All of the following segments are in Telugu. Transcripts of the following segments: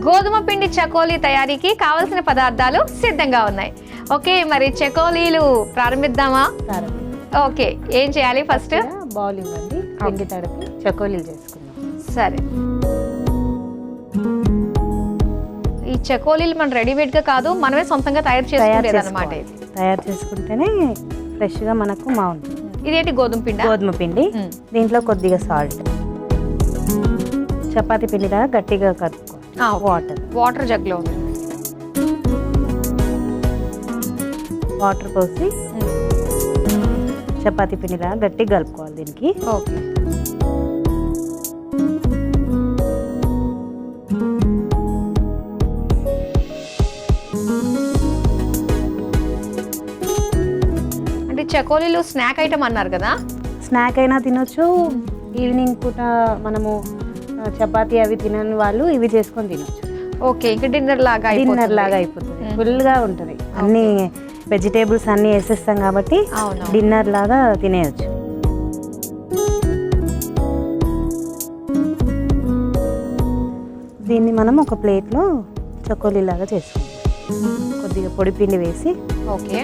గోధుమ పిండి చకోలీ తయారీకి కావలసిన పదార్థాలు సిద్ధంగా ఉన్నాయి. ఓకే, మరి చకోలీలు ప్రారంభిద్దామా? ఓకే, ఏం చేయాలి? ఫస్ట్ బౌల్ ఇవ్వండి, పిండి తడిపి చకోలీలు చేసుకుందాం. సరే, ఈ చకోలీలు మనం రెడీమేడ్ గా కాదు, మనమే సొంతంగా తయారు చేసుకునేది అన్నమాట. తయారు చేసుకుంటేనే ఫ్రెష్ గా మనకు బాగుంటుంది. ఇదేంటి? గోధుమ పిండి. గోధుమ పిండి, దీంట్లో కొద్దిగా సాల్ట్, చపాతీ పిండిలా గట్టిగా కలుపుకోవాలి. వాటర్ జగ్లో ఉంది. వాటర్ పోసి చపాతీ పిండిలా గట్టిగా కలుపుకోవాలి దీనికి. ఓకే, అంటే చకోలీలు స్నాక్ ఐటమ్ అన్నారు కదా? స్నాక్ అయినా తినొచ్చు, ఈవినింగ్ పూట మనము చపాతీ అవి తినని వాళ్ళు ఇవి చేసుకొని తినొచ్చు. ఓకే, ఇంకా డిన్నర్ లాగా అయిపోతుంది. ఫుల్గా ఉంటుంది, అన్ని వెజిటేబుల్స్ అన్ని వేసేస్తాం కాబట్టి డిన్నర్ లాగా తినేయచ్చు. దీన్ని మనం ఒక ప్లేట్లో చకోలీ లాగా చేసుకుంటాం. కొద్దిగా పొడి పిండి వేసి ఓకే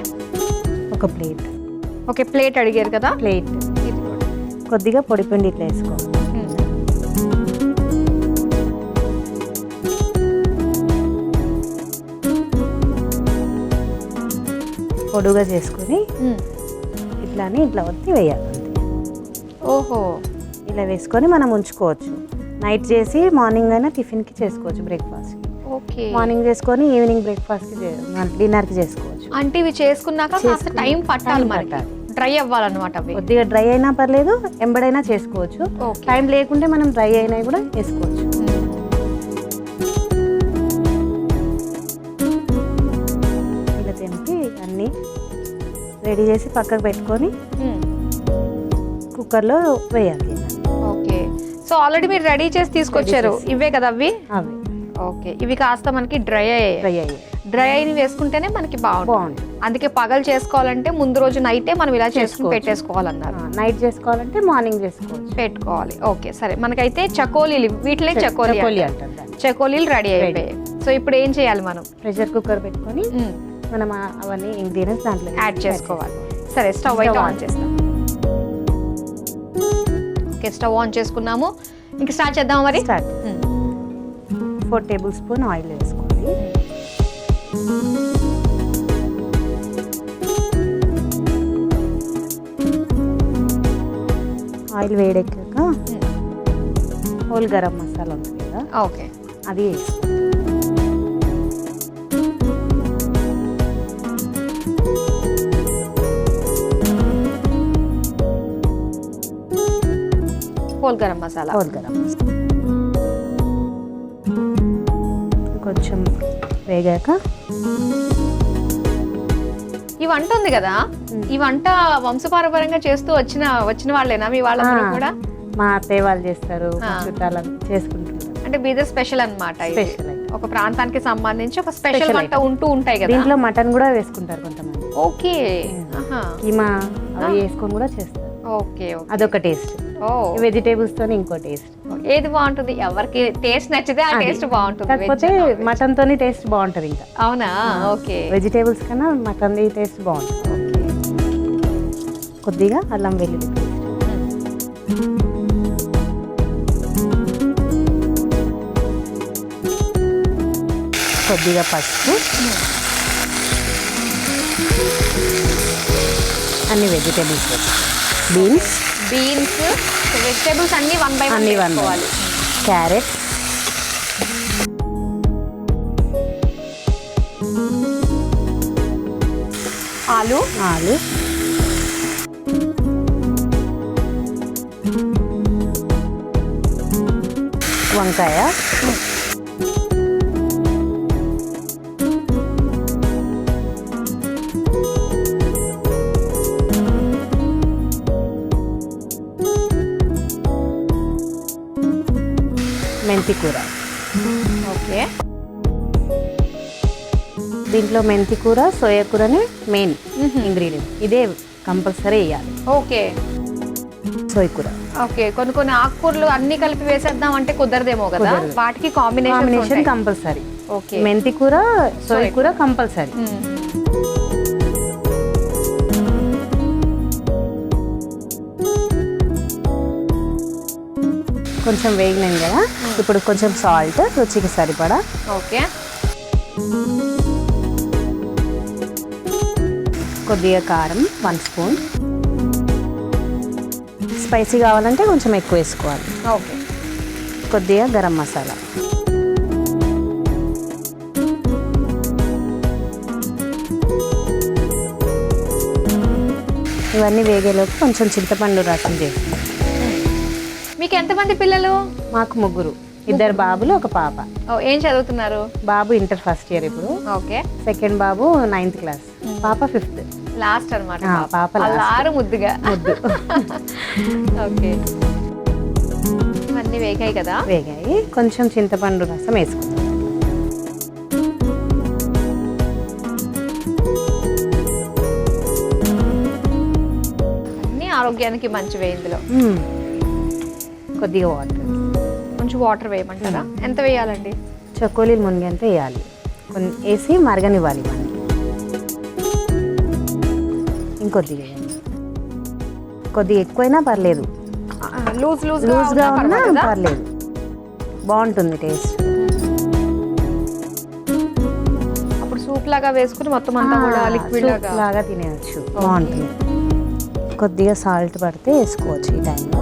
ఒక ప్లేట్. ఓకే, ప్లేట్ అడిగారు కదా? ప్లేట్ కొద్దిగా పొడి పిండి ఇట్లా వేసుకోవాలి. పొడుగా చేసుకొని ఇట్లా ఒత్తి వేయాలి. ఓహో, ఇలా వేసుకొని మనం ఉంచుకోవచ్చు. నైట్ చేసి మార్నింగ్ అయినా టిఫిన్కి చేసుకోవచ్చు, బ్రేక్ఫాస్ట్కి. ఓకే, మార్నింగ్ చేసుకొని ఈవినింగ్ బ్రేక్ఫాస్ట్కి డిన్నర్కి చేసుకోవచ్చు. అంటే ఇవి చేసుకున్నాక కాస్త టైం పట్టాలి మనకి, డ్రై అవ్వాలన్నమాట. కొద్దిగా డ్రై అయినా పర్లేదు, ఎంబడైనా చేసుకోవచ్చు. టైం లేకుంటే మనం డ్రై అయినా కూడా చేసుకోవచ్చు. ఇలా తెంపి అన్నీ రెడీ చేసి పక్కకు పెట్టుకొని కుక్కర్లో వేయాలి. ఓకే, సో ఆల్రెడీ మీరు రెడీ చేసి తీసుకొచ్చారు, ఇవే కదా అవి? అవి. ఓకే, ఇవి కాస్త మనకి డ్రై అయ్యాయి. డ్రై అయిన వేసుకుంటేనే మనకి బాగుంటుంది. అందుకే పగలు చేసుకోవాలంటే ముందు రోజు నైటే మనం ఇలా చేసుకుని పెట్టేసుకోవాలన్నారు. నైట్ చేసుకోవాలంటే మార్నింగ్ చేసుకోవచ్చు, పెట్టుకోవాలి. ఓకే, సరే, మనకైతే చకోలీలు, వీటిలో చకోలీ అంటారు. చకోలీలు రెడీ అయిపోయాయి. సో ఇప్పుడు ఏం చేయాలి? మనం ప్రెషర్ కుక్కర్ పెట్టుకొని మనం అవన్నీ ఇంగ్రీడియంట్స్ దాంట్లో యాడ్ చేసుకోవాలి. సరే, స్టవ్ అయితే ఆన్ చేస్తాం. ఓకే, స్టవ్ ఆన్ చేసుకున్నాము, ఇంకా స్టార్ట్ చేద్దాం. మరి 4 టేబుల్ స్పూన్ ఆయిల్ వేసుకోండి. ఆయిల్ వేడెక్కాక హోల్ గరం మసాలా ఉంటుంది కదా, ఓకే, అది వేసుకోండి. హోల్ గరం మసాలా. కొంచెం వేగాక ఈ వంట ఉంది కదా, ఈ వంట వంశపారంపర్యంగా చేస్తూ వచ్చిన వాళ్ళేనా మీ వాళ్ళందరూ కూడా? మా అత్తయ్య వాళ్ళు చేస్తారు, చుట్టాలు చేసుకుంటారు. అంటే బీదర్ స్పెషల్ అన్నమాట. ఒక ప్రాంతానికి సంబంధించి ఒక స్పెషల్ వంట ఉంటాయి కదా. దీంట్లో మటన్ కూడా వేసుకుంటారు కొంతమంది. ఓకే, కీమా అవి వేసుకొని కూడా చేస్తారు. ఓకే, అదొక టేస్ట్. వెజిటేబుల్స్ తోని ఇంకో టేస్ట్. ఏది బాగుంటుంది? ఎవరికి టేస్ట్ నచ్చితే ఆ టేస్ట్ బాగుంటుంది. కాకపోతే మటన్ తోని టేస్ట్ బాగుంటది ఇంకా. అవునా? ఓకే, వెజిటేబుల్స్ కన్నా మటన్ టేస్ట్ బాగుంటుంది. కొద్దిగా అల్లం వెల్లుల్లి పేస్ట్, కొద్దిగా పసుపు, అన్ని వెజిటేబుల్స్, బీన్స్ వెజిటేబుల్స్ అన్ని 1 by 1 వేసుకోవాలి. క్యారెట్, ఆలు, వంకాయ, మెంతి కూర. ఓకే, దీంట్లో మెంతి కూర, సోయా కూరనే మెయిన్ ఇంగ్రీడియంట్. ఇదే కంపల్సరీ వేయాలి. ఓకే, సోయా కూర. ఓకే. కొన్ని ఆకుకూరలు అన్ని కలిపి వేసేద్దాం అంటే కుదరదేమో కదా, వాటికి కాంబినేషన్ కంపల్సరీ. ఓకే, మెంతి కూర, సోయా కూర కంపల్సరీ. కొంచెం వేగినాం కదా, ఇప్పుడు కొంచెం సాల్ట్ రుచికి సరిపడా. ఓకే, కొద్దిగా కారం 1 స్పూన్. స్పైసీ కావాలంటే కొంచెం ఎక్కువ వేసుకోవాలి. ఓకే, కొద్దిగా గరం మసాలా. ఇవన్నీ వేగేలోపు కొంచెం చింతపండు రసం చేస్తాం. మీకు ఎంతమంది పిల్లలు? మాకు 3, 2 బాబులు, 1 పాప. ఏం చదువుతున్నారు? బాబు ఇంటర్ ఫస్ట్ ఇయర్ ఇప్పుడు. ఓకే, సెకండ్ బాబు 9th క్లాస్, పాప 5th. లాస్ట్ అనమాట పాప. అల్లారు ముద్దుగా. ముద్దు. ఓకే, ఇవన్నీ వేగాయి కదా? వేగాయి. కొంచెం చింతపండు రసం వేసుకుంటాం. అన్ని ఆరోగ్యానికి మంచివే. ఇందులో కొద్దిగా వాటర్, కొంచెం వాటర్ వేయమంటారా? ఎంత వేయాలండి? చకోలీలు మునిగేంత వేయాలి. వేసి మరగనివ్వాలి. మనకి ఇంకొద్దిగా కొద్దిగా ఎక్కువైనా పర్లేదు, లూజ్గా ఉన్నా పర్లేదు, బాగుంటుంది టేస్ట్. అప్పుడు సూప్ లాగా వేసుకుని మొత్తం అంతా కూడా లిక్విడ్ లాగా తినేయచ్చు, బాగుంటుంది. కొద్దిగా సాల్ట్ పడితే వేసుకోవచ్చు ఈ టైంలో.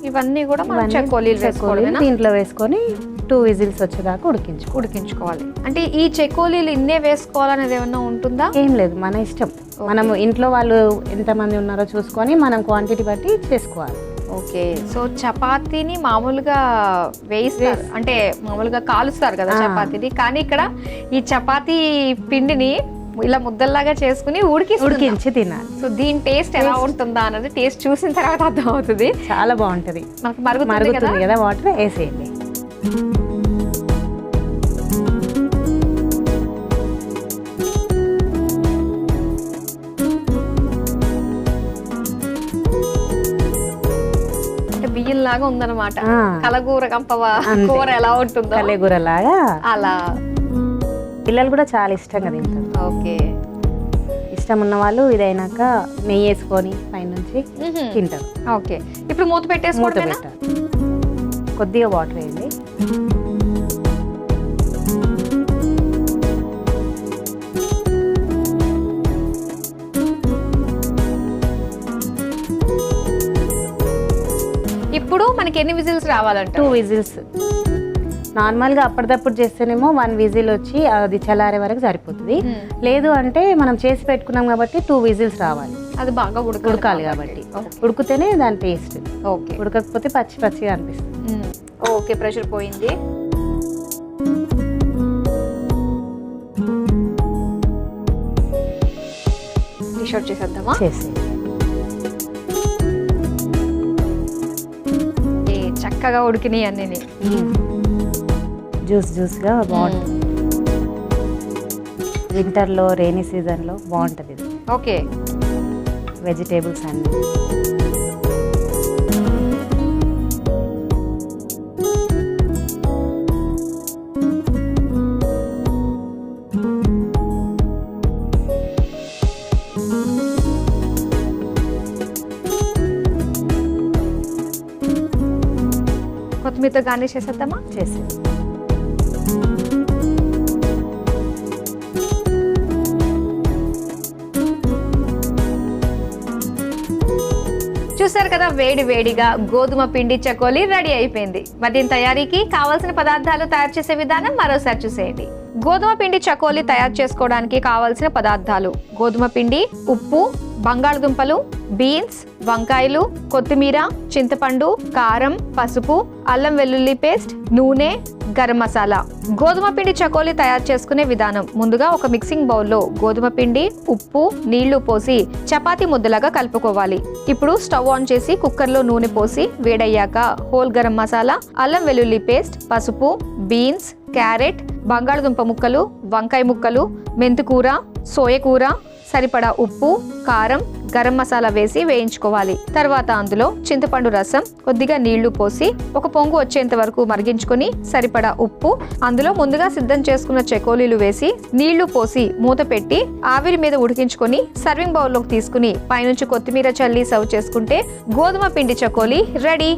ఇవన్నీ కూడా మనం చకోలీలు దీంట్లో వేసుకొని 2 విజిల్స్ వచ్చేదాకా ఉడికించుకోవాలి. అంటే ఈ చకోలీలు ఇన్నే వేసుకోవాలనేది ఏమన్నా ఉంటుందా? ఏం లేదు, మన ఇష్టం. మనము ఇంట్లో వాళ్ళు ఎంతమంది ఉన్నారో చూసుకొని మనం క్వాంటిటీ బట్టి చేసుకోవాలి. ఓకే, సో చపాతీని మామూలుగా వేయిస్తారు, అంటే మామూలుగా కాలుస్తారు కదా చపాతీని, కానీ ఇక్కడ ఈ చపాతీ పిండిని ఇలా ముద్దల్లాగా చేసుకుని ఉడికించి తినాలి. సో దీని టేస్ట్ ఎలా ఉంటుందా అన్నది టేస్ట్ చూసిన తర్వాత అర్థం అవుతుంది. చాలా బాగుంటది. మనకు మరుగుతుంది కదా, వాటర్ వేసేయండి. అంటే బియ్యం లాగా ఉందన్నమాట. కలగూర కంపవా కూర ఎలా ఉంటుందో కలగూర లాగా అలా. పిల్లలు కూడా చాలా ఇష్టంగా తింటారు. ఓకే, ఇష్టం ఉన్న వాళ్ళు ఇదైనాక నెయ్యి వేసుకొని పైనుంచి తింటారు. ఓకే, ఇప్పుడు మూత పెట్టాలి. కొద్దిగా వాటర్ వేయండి. ఇప్పుడు మనకి ఎన్ని విజిల్స్ రావాలంటే? 2 విజిల్స్. నార్మల్గా అప్పటిదప్పుడు చేస్తేనేమో 1 విజిల్ వచ్చి అది చల్లారే వరకు సరిపోతుంది. లేదు అంటే మనం చేసి పెట్టుకున్నాం కాబట్టి 2 విజిల్స్ రావాలి. అది బాగా ఉడకాలి కాబట్టి. ఉడికితేనే దాని టేస్ట్. ఓకే, ఉడకకపోతే పచ్చిగా అనిపిస్తుంది. ఓకే, ప్రెషర్ పోయింది. డిష్ అవుట్ చేసేద్దామా? చక్కగా ఉడికినాయి అన్నీ. జ్యూస్గా బాగుంటుంది. వింటర్లో, రైనీ సీజన్లో బాగుంటుంది ఇది. ఓకే, వెజిటేబుల్స్ అన్నీ. కొత్తిమీరతో గార్నిష్ చేసేద్దామా? చేసి చూసారు కదా, వేడి వేడిగా గోధుమ పిండి చకోలీ రెడీ అయిపోయింది. మరి దీని తయారీకి కావాల్సిన పదార్థాలు తయారు చేసే విధానం మరోసారి చూసేయండి. గోధుమ పిండి చకోలీ తయారు చేసుకోవడానికి కావాల్సిన పదార్థాలు: గోధుమ పిండి, ఉప్పు, బంగాళదుంపలు, బీన్స్, వంకాయలు, కొత్తిమీర, చింతపండు, కారం, పసుపు, అల్లం వెల్లుల్లి పేస్ట్, నూనె, గరం మసాలా. గోధుమ పిండి చకోలీ తయారు చేసుకునే విధానం. ముందుగా ఒక మిక్సింగ్ బౌల్లో గోధుమ పిండి, ఉప్పు, నీళ్లు పోసి చపాతీ ముద్దలాగా కలుపుకోవాలి. ఇప్పుడు స్టవ్ ఆన్ చేసి కుక్కర్లో నూనె పోసి వేడయ్యాక హోల్ గరం మసాలా, అల్లం వెల్లుల్లి పేస్ట్, పసుపు, బీన్స్, క్యారెట్, బంగాళదుంప ముక్కలు, వంకాయ ముక్కలు, మెంతికూర, సోయకూర, సరిపడా ఉప్పు, కారం, గరం మసాలా వేసి వేయించుకోవాలి. తర్వాత అందులో చింతపండు రసం, కొద్దిగా నీళ్లు పోసి ఒక పొంగు వచ్చేంత వరకు మరిగించుకొని సరిపడా ఉప్పు, అందులో ముందుగా సిద్ధం చేసుకున్న చకోలీలు వేసి నీళ్లు పోసి మూత పెట్టి ఆవిరి మీద ఉడికించుకొని సర్వింగ్ బౌల్లోకి తీసుకుని పైనుంచి కొత్తిమీర చల్లి సర్వ్ చేసుకుంటే గోధుమ పిండి చకోలీ రెడీ.